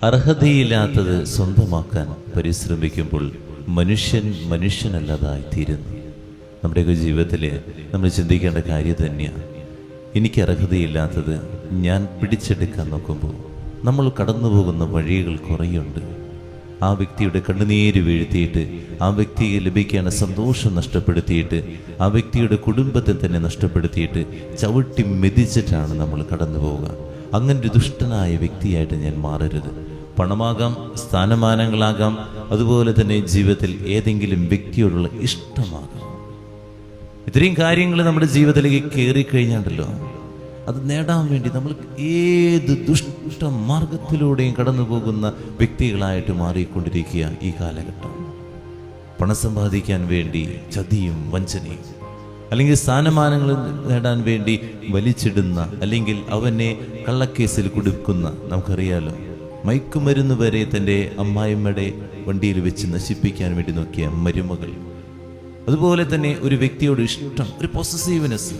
അർഹതയില്ലാത്തത് സ്വന്തമാക്കാൻ പരിശ്രമിക്കുമ്പോൾ മനുഷ്യൻ മനുഷ്യനല്ലാതായി തീരുന്നു. നമ്മുടെയൊക്കെ ജീവിതത്തിൽ നമ്മൾ ചിന്തിക്കേണ്ട കാര്യം തന്നെയാണ്. എനിക്ക് അർഹതയില്ലാത്തത് ഞാൻ പിടിച്ചെടുക്കാൻ നോക്കുമ്പോൾ നമ്മൾ കടന്നു പോകുന്ന വഴികൾ കുറേയുണ്ട്. ആ വ്യക്തിയുടെ കണ്ണുനീര് വീഴ്ത്തിയിട്ട്, ആ വ്യക്തിയെ ലഭിക്കേണ്ട സന്തോഷം നഷ്ടപ്പെടുത്തിയിട്ട്, ആ വ്യക്തിയുടെ കുടുംബത്തെ തന്നെ നഷ്ടപ്പെടുത്തിയിട്ട് ചവിട്ടി മെതിച്ചിട്ടാണ് നമ്മൾ കടന്നു പോവുക. അങ്ങനൊരു ദുഷ്ടനായ വ്യക്തിയായിട്ട് ഞാൻ മാറരുത്. പണമാകാം, സ്ഥാനമാനങ്ങളാകാം, അതുപോലെ തന്നെ ജീവിതത്തിൽ ഏതെങ്കിലും വ്യക്തിയോടുള്ള ഇഷ്ടമാകാം. ഇത്രയും കാര്യങ്ങൾ നമ്മുടെ ജീവിതത്തിലേക്ക് കയറിക്കഴിഞ്ഞാണ്ടല്ലോ, അത് നേടാൻ വേണ്ടി നമ്മൾ ഏത് ദുഷ്ട മാർഗത്തിലൂടെയും കടന്നു പോകുന്ന വ്യക്തികളായിട്ട് മാറിക്കൊണ്ടിരിക്കുക ഈ കാലഘട്ടം. പണം സമ്പാദിക്കാൻ വേണ്ടി ചതിയും വഞ്ചനയും, അല്ലെങ്കിൽ സ്ഥാനമാനങ്ങൾ നേടാൻ വേണ്ടി വലിച്ചിടുന്ന, അല്ലെങ്കിൽ അവനെ കള്ളക്കേസിൽ കുടുക്കുന്ന, നമുക്കറിയാലോ, മയക്കുമരുന്ന് വരെ തൻ്റെ അമ്മായിമ്മയുടെ വണ്ടിയിൽ വെച്ച് നശിപ്പിക്കാൻ വേണ്ടി നോക്കിയ മരുമകൾ. അതുപോലെ തന്നെ ഒരു വ്യക്തിയോട് ഇഷ്ടം, ഒരു പൊസസീവ്നെസ്.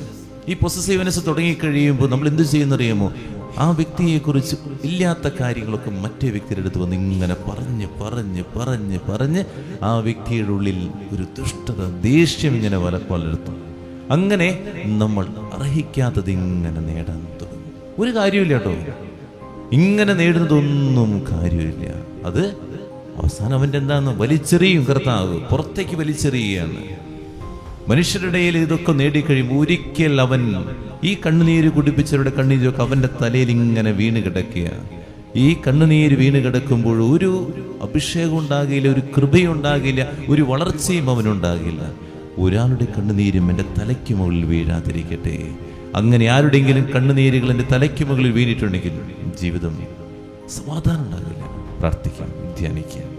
ഈ പൊസസീവ്നെസ് തുടങ്ങിക്കഴിയുമ്പോൾ നമ്മൾ എന്ത് ചെയ്യുന്നറിയാമോ? ആ വ്യക്തിയെക്കുറിച്ച് ഇല്ലാത്ത കാര്യങ്ങളൊക്കെ മറ്റേ വ്യക്തിയുടെ അടുത്ത് വന്ന് ഇങ്ങനെ പറഞ്ഞ് പറഞ്ഞ് പറഞ്ഞ് പറഞ്ഞ് ആ വ്യക്തിയുടെ ഉള്ളിൽ ഒരു ദുഷ്ടത, ദേഷ്യം ഇങ്ങനെ വളർത്തും. അങ്ങനെ നമ്മൾ അർഹിക്കാത്തത് ഇങ്ങനെ നേടാൻ തുടങ്ങും. ഒരു കാര്യമില്ല കേട്ടോ, ഇങ്ങനെ നേടുന്നതൊന്നും കാര്യമില്ല. അത് അവസാനം അവൻ്റെ എന്താന്ന് വലിച്ചെറിയും. കർത്താവ് പുറത്തേക്ക് വലിച്ചെറിയുകയാണ്. മനുഷ്യരുടെ ഇടയിൽ ഇതൊക്കെ നേടിക്കഴിയുമ്പോൾ ഒരിക്കൽ അവൻ ഈ കണ്ണുനീര് കുടിപ്പിച്ചവരുടെ കണ്ണീരൊക്കെ അവൻ്റെ തലയിൽ ഇങ്ങനെ വീണ് കിടക്കുക. ഈ കണ്ണുനീര് വീണ് കിടക്കുമ്പോൾ ഒരു അഭിഷേകം ഉണ്ടാകില്ല, ഒരു കൃപയുണ്ടാകില്ല, ഒരു വളർച്ചയും അവനുണ്ടാകില്ല. ഒരാളുടെ കണ്ണുനീരും എൻ്റെ തലയ്ക്ക് മുകളിൽ വീഴാതിരിക്കട്ടെ. അങ്ങനെ ആരുടെയെങ്കിലും കണ്ണുനീരുകൾ എൻ്റെ തലയ്ക്ക് മുകളിൽ വീണിട്ടുണ്ടെങ്കിൽ ജീവിതം സമാധാനം ഉണ്ടാകില്ല. പ്രാർത്ഥിക്കാം, ധ്യാനിക്കാം.